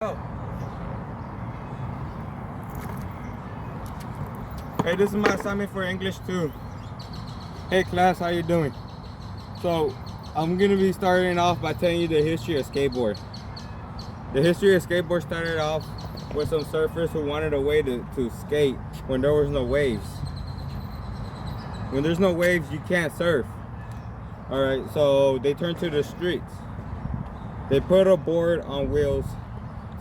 Oh. Hey, this is my assignment for English 2. Hey class, how you doing? So, I'm gonna be starting off by telling you the history of skateboard. The history of skateboard started off with some surfers who wanted a way to skate when there was no waves. When there's no waves, you can't surf. Alright, so they turned to the streets. They put a board on wheels,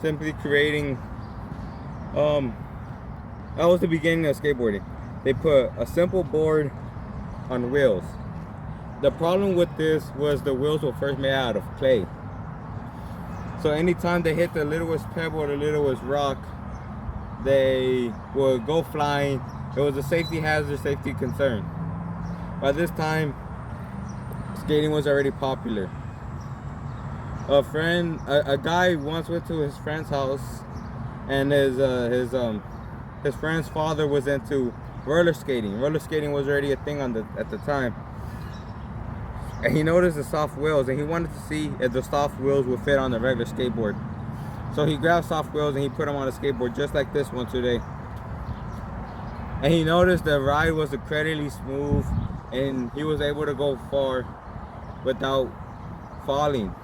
simply creating that was the beginning of skateboarding. They put a simple board on wheels. The problem with this was the wheels were first made out of clay. So anytime they hit the littlest pebble or the littlest rock, they would go flying. It was a safety hazard, safety concern. By this time, skating was already popular. A guy once went to his friend's house, and his friend's father was into roller skating. Roller skating was already a thing at the time. And he noticed the soft wheels, and he wanted to see if the soft wheels would fit on the regular skateboard. So he grabbed soft wheels and he put them on a skateboard just like this one today. And he noticed the ride was incredibly smooth, and he was able to go far without falling.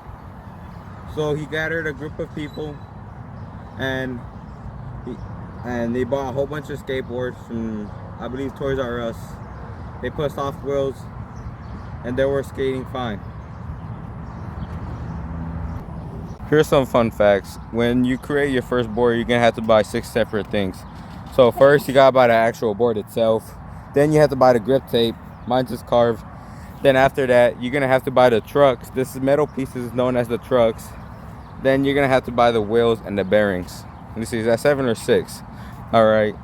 So he gathered a group of people, and they bought a whole bunch of skateboards from, I believe, Toys R Us. They put soft wheels, and they were skating fine. Here's some fun facts. When you create your first board, you're gonna have to buy 6 separate things. So first, you gotta buy the actual board itself. Then you have to buy the grip tape. Mine's just carved. Then after that, you're gonna have to buy the trucks. This is metal pieces known as the trucks. Then you're gonna have to buy the wheels and the bearings. Let me see, is that 7 or 6? All right.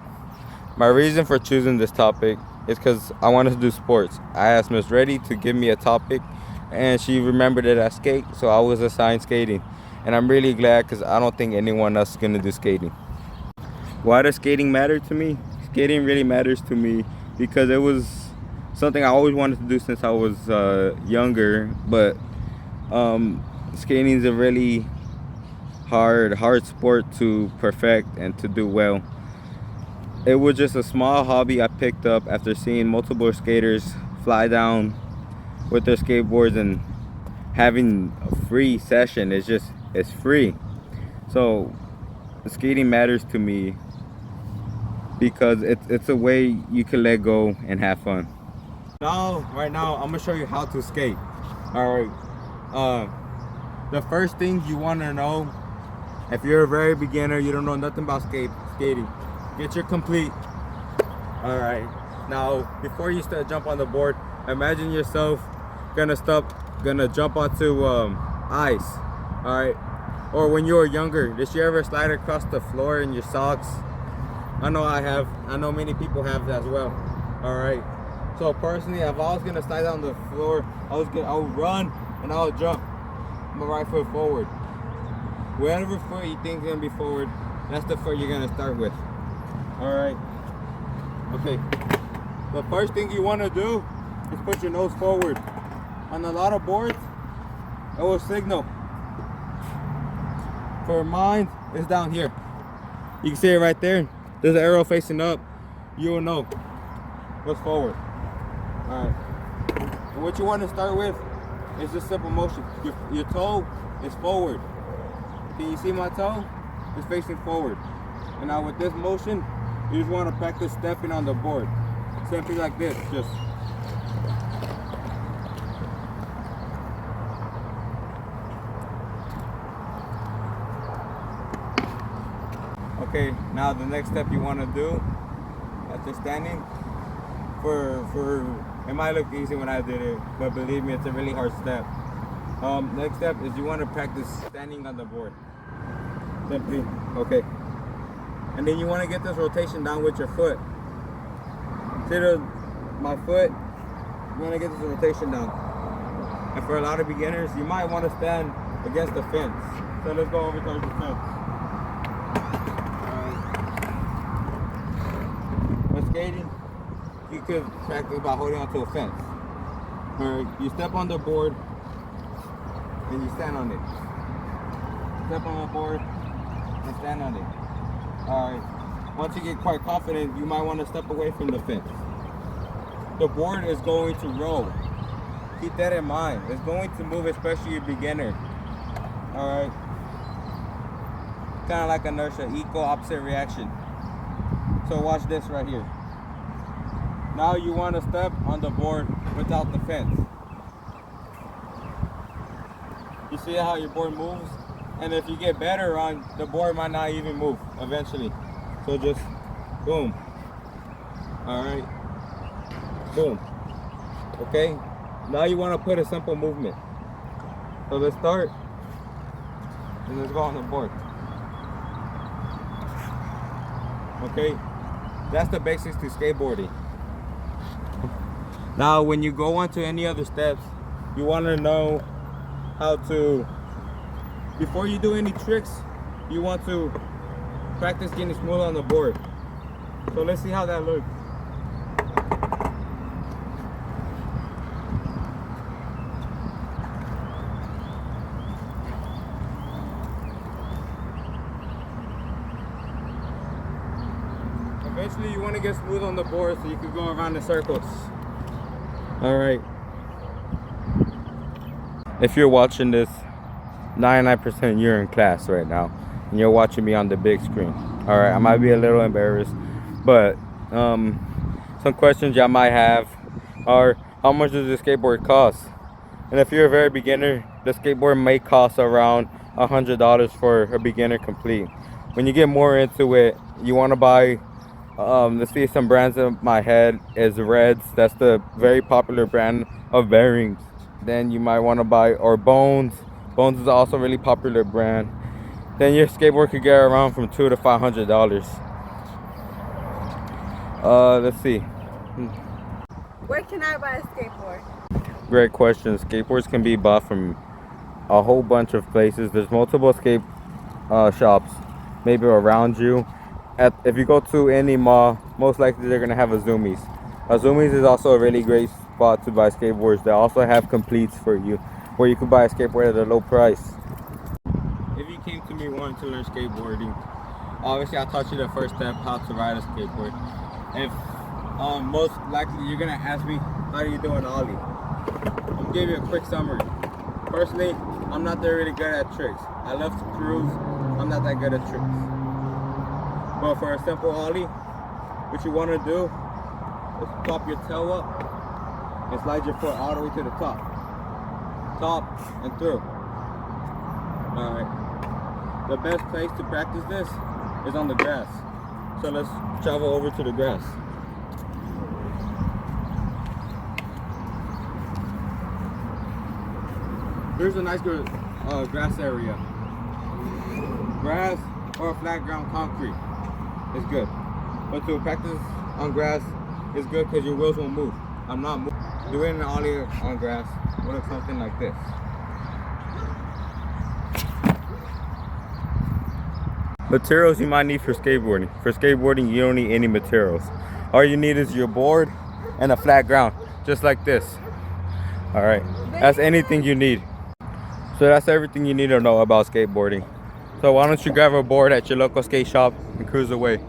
My reason for choosing this topic is because I wanted to do sports. I asked Miss Reddy to give me a topic, and she remembered that I skate, so I was assigned skating. And I'm really glad, because I don't think anyone else is gonna do skating. Why does skating matter to me? Skating really matters to me because it was something I always wanted to do since I was younger. But skating is a really hard sport to perfect and to do well. It was just a small hobby I picked up after seeing multiple skaters fly down with their skateboards and having a free session. It's free. So skating matters to me because it's a way you can let go and have fun. Right now I'm gonna show you how to skate. All right. The first thing you want to know, if you're a very beginner, you don't know nothing about skating, get your cleat. All right. Now, before you jump on the board, imagine yourself gonna jump onto ice. All right. Or when you were younger, did you ever slide across the floor in your socks? I know I have. I know many people have as well. All right. So personally, if I was gonna slide down the floor, I would run and I would jump my right foot forward. Whatever foot you think is gonna be forward, that's the foot you're gonna start with. All right. Okay. The first thing you want to do is put your nose forward. On a lot of boards, it will signal. For mine, it's down here. You can see it right there. There's an arrow facing up. You will know what's forward. All right. And what you want to start with is just simple motion. Your toe is forward. Can you see my toe? It's facing forward. And now with this motion, you just want to practice stepping on the board. Simply like this, just. Okay, now the next step you want to do after standing, it might look easy when I did it, but believe me, it's a really hard step. Next step is you want to practice standing on the board. Simply, okay. And then you want to get this rotation down with your foot. See my foot? You want to get this rotation down. And for a lot of beginners, you might want to stand against the fence. So let's go over towards the fence. For skating, you could practice by holding onto a fence. Or you step on the board and you stand on it. Step on the board, stand on it. Alright. Once you get quite confident, you might want to step away from the fence. The board is going to roll. Keep that in mind. It's going to move, especially a beginner. Alright. Kind of like inertia, equal opposite reaction. So watch this right here. Now you want to step on the board without the fence. You see how your board moves? And if you get better on, the board might not even move eventually. So just boom. Alright. Boom. Okay. Now you want to put a simple movement. So let's start. And let's go on the board. Okay. That's the basics to skateboarding. Now when you go on to any other steps, you want to know how to, before you do any tricks, you want to practice getting smooth on the board. So let's see how that looks. Eventually you want to get smooth on the board so you can go around the circles. Alright. If you're watching this, 99% you're in class right now. And you're watching me on the big screen. Alright, I might be a little embarrassed. But some questions y'all might have are, how much does the skateboard cost? And if you're a very beginner, the skateboard may cost around $100 for a beginner complete. When you get more into it, you want to buy, let's see, some brands in my head is Reds. That's the very popular brand of bearings. Then you might want to buy, or Bones. Bones is also a really popular brand. Then your skateboard could get around from $200 to $500. Let's see. Where can I buy a skateboard? Great question. Skateboards can be bought from a whole bunch of places. There's multiple skate shops maybe around you. If you go to any mall, most likely they're gonna have a Zoomies. A Zoomies is also a really great spot to buy skateboards. They also have completes for you, where you can buy a skateboard at a low price. If you came to me wanting to learn skateboarding, obviously I taught you the first step, how to ride a skateboard. If most likely you're gonna ask me, how do you do an ollie? I'm gonna give you a quick summary. Personally, I'm not that really good at tricks. I love to cruise. I'm not that good at tricks. But for a simple ollie, what you want to do is pop your toe up and slide your foot all the way to the top. Top and through. Alright. The best place to practice this is on the grass. So let's travel over to the grass. Here's a nice good grass area. Grass or flat ground concrete is good. But to practice on grass is good because your wheels won't move. I'm not moving. Doing an ollie on grass will look something like this. Materials you might need for skateboarding. For skateboarding, you don't need any materials. All you need is your board and a flat ground, just like this. All right, that's anything you need. So that's everything you need to know about skateboarding. So why don't you grab a board at your local skate shop and cruise away.